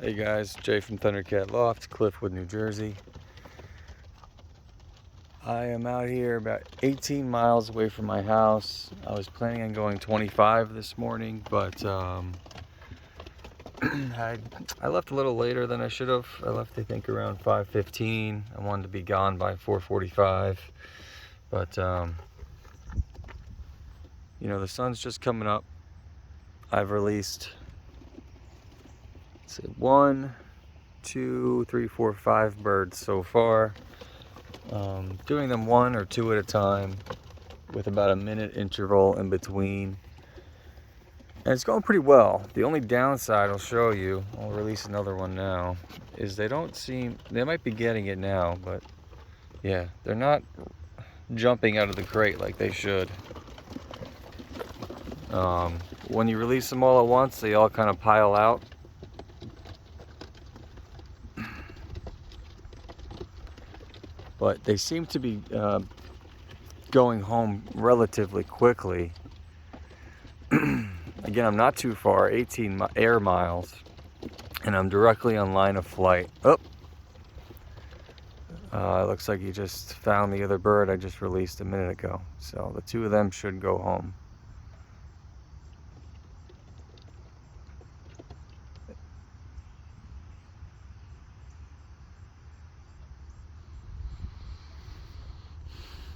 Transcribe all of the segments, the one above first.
Hey guys, Jay from Thundercat Loft, Cliffwood, New Jersey. I am out here about 18 miles away from my house. I was planning on going 25 this morning, but I left a little later than I should have. I left, I think, around 5:15. I wanted to be gone by 4:45, but the sun's just coming up. I've released, let's see, 1, 2, 3, 4, 5 birds so far. Doing them 1 or 2 at a time with about a minute interval in between. And it's going pretty well. The only downside I'll show you, I'll release another one now, is they might be getting it now, but yeah, they're not jumping out of the crate like they should. When you release them all at once, they all kind of pile out. But they seem to be going home relatively quickly. Again, I'm not too far, 18 air miles, and I'm directly on line of flight. Oh, it looks like he just found the other bird I just released a minute ago. So the 2 of them should go home.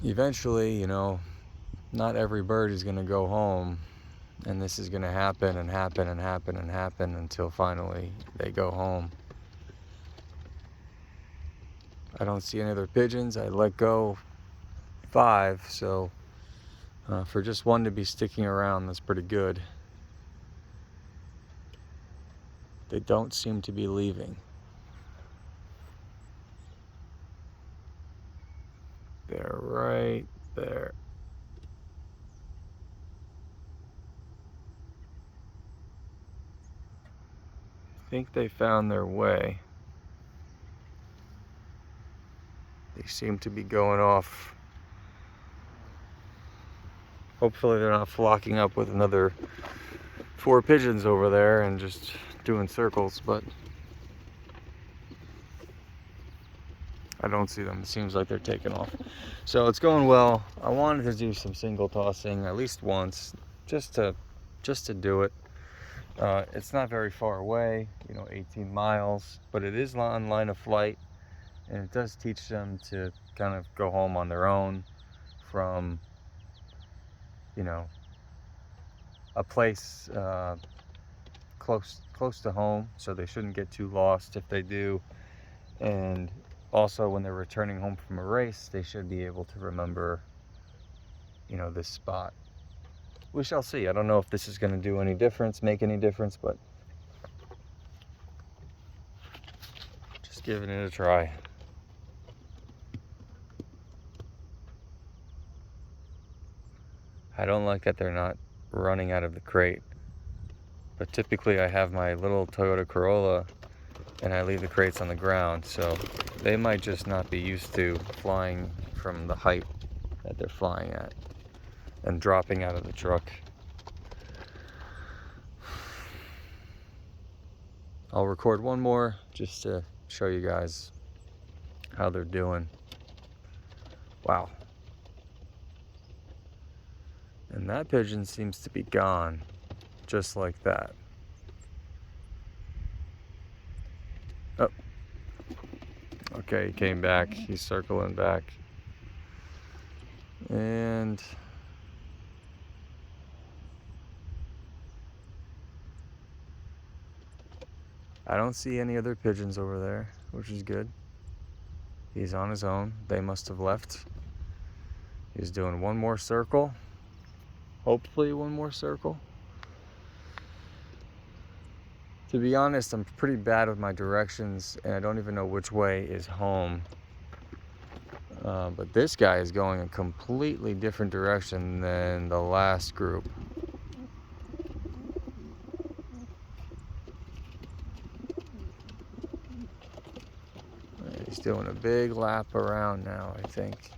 Eventually, not every bird is going to go home, and this is going to happen and happen and happen and happen until finally they go home. I don't see any other pigeons. I let go 5, so for just 1 to be sticking around, that's pretty good. They don't seem to be leaving. They're right there. I think they found their way. They seem to be going off. Hopefully they're not flocking up with another 4 pigeons over there and just doing circles, but I don't see them. It seems like they're taking off. So it's going well. I wanted to do some single tossing at least once, just to do it. It's not very far away, 18 miles, but it is on line of flight, and it does teach them to kind of go home on their own from, a place close to home, so they shouldn't get too lost if they do. And also, when they're returning home from a race, they should be able to remember, this spot. We shall see. I don't know if this is going to do any difference, make any difference, but just giving it a try. I don't like that they're not running out of the crate, but typically I have my little Toyota Corolla and I leave the crates on the ground, so they might just not be used to flying from the height that they're flying at and dropping out of the truck. I'll record one more just to show you guys how they're doing. Wow. And that pigeon seems to be gone, just like that. Oh. Okay, he came back. He's circling back. And I don't see any other pigeons over there, which is good. He's on his own. They must have left. He's doing one more circle. Hopefully one more circle. To be honest, I'm pretty bad with my directions, and I don't even know which way is home. But this guy is going a completely different direction than the last group. He's doing a big lap around now, I think.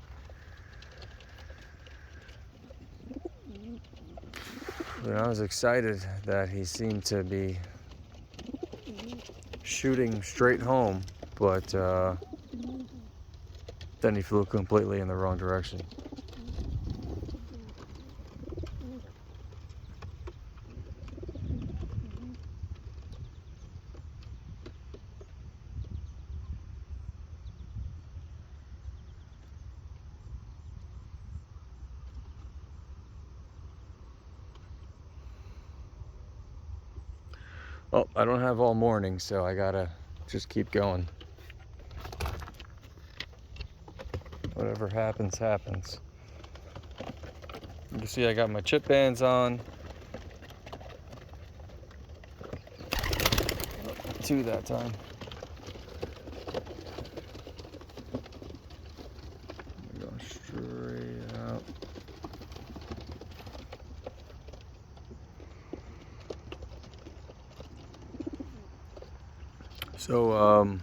But I was excited that he seemed to be shooting straight home, but then he flew completely in the wrong direction. Oh, I don't have all morning, so I gotta just keep going. Whatever happens, happens. You can see I got my chip bands on. 2 that time. Go straight out. So,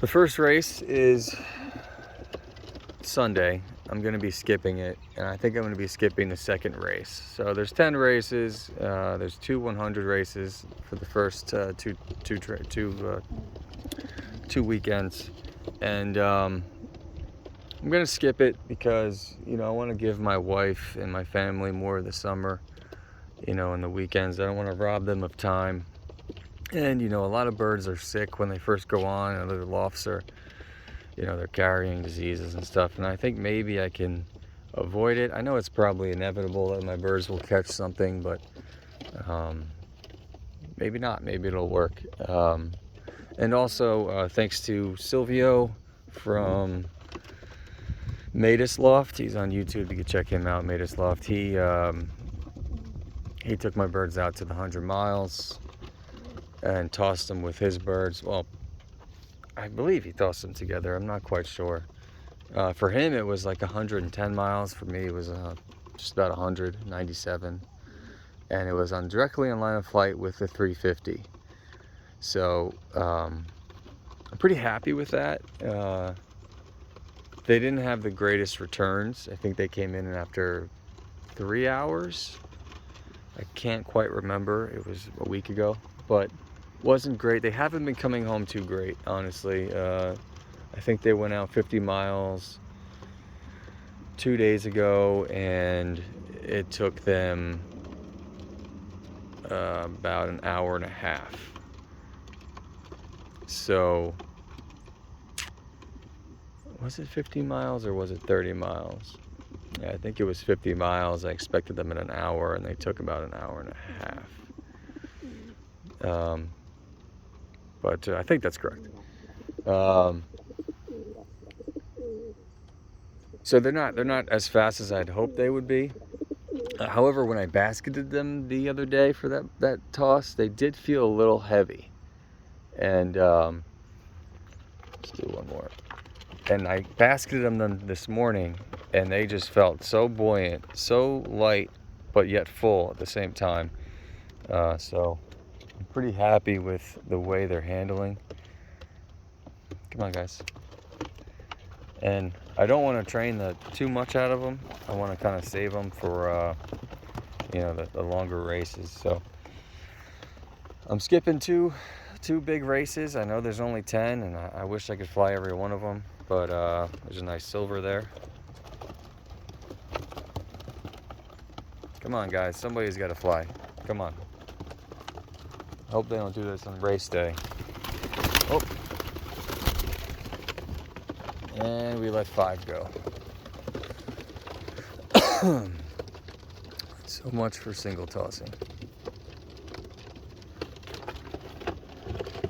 the first race is Sunday. I'm going to be skipping it, and I think I'm going to be skipping the second race. So there's 10 races. There's 2 100 races for the first two weekends, and I'm going to skip it because, you know, I want to give my wife and my family more of the summer, you know, and the weekends. I don't want to rob them of time. And, you know, a lot of birds are sick when they first go on, and their lofts are, you know, they're carrying diseases and stuff. And I think maybe I can avoid it. I know it's probably inevitable that my birds will catch something, but maybe not. Maybe it'll work. And also, thanks to Silvio from Matus Loft. He's on YouTube. You can check him out, Matus Loft. He took my birds out to the 100 miles. And tossed them with his birds. Well, I believe he tossed them together. I'm not quite sure. For him, it was like 110 miles. For me, it was just about 197. And it was directly in line of flight with the 350. So, I'm pretty happy with that. They didn't have the greatest returns. I think they came in after 3 hours. I can't quite remember. It was a week ago. But wasn't great. They haven't been coming home too great, honestly. I think they went out 50 miles 2 days ago, and it took them about an hour and a half. So, was it 50 miles or was it 30 miles? Yeah, I think it was 50 miles. I expected them in an hour, and they took about an hour and a half. But I think that's correct. So they're not as fast as I'd hoped they would be. However, when I basketed them the other day for that toss, they did feel a little heavy. And let's do one more. And I basketed them this morning, and they just felt so buoyant, so light, but yet full at the same time. So I'm pretty happy with the way they're handling. Come on, guys. And I don't want to train too much out of them. I want to kind of save them for, you know, the longer races. So I'm skipping two big races. I know there's only 10, and I wish I could fly every one of them. But there's a nice silver there. Come on, guys. Somebody's got to fly. Come on. Hope they don't do this on race day. Oh. And we let 5 go. So much for single tossing.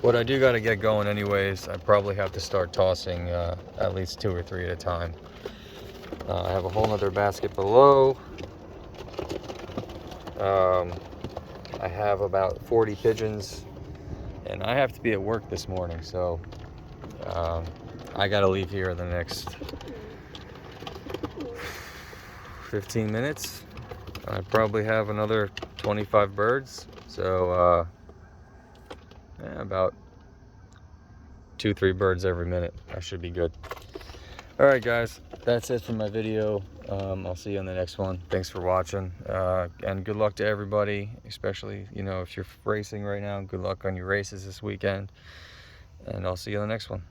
What I do got to get going anyways, I probably have to start tossing at least 2 or 3 at a time. I have a whole nother basket below. I have about 40 pigeons, and I have to be at work this morning, so I gotta leave here in the next 15 minutes. I probably have another 25 birds, so yeah, about 2-3 birds every minute. I should be good. All right, guys, that's it for my video. I'll see you on the next one. Thanks for watching, and good luck to everybody, especially, you know, if you're racing right now. Good luck on your races this weekend, and I'll see you on the next one.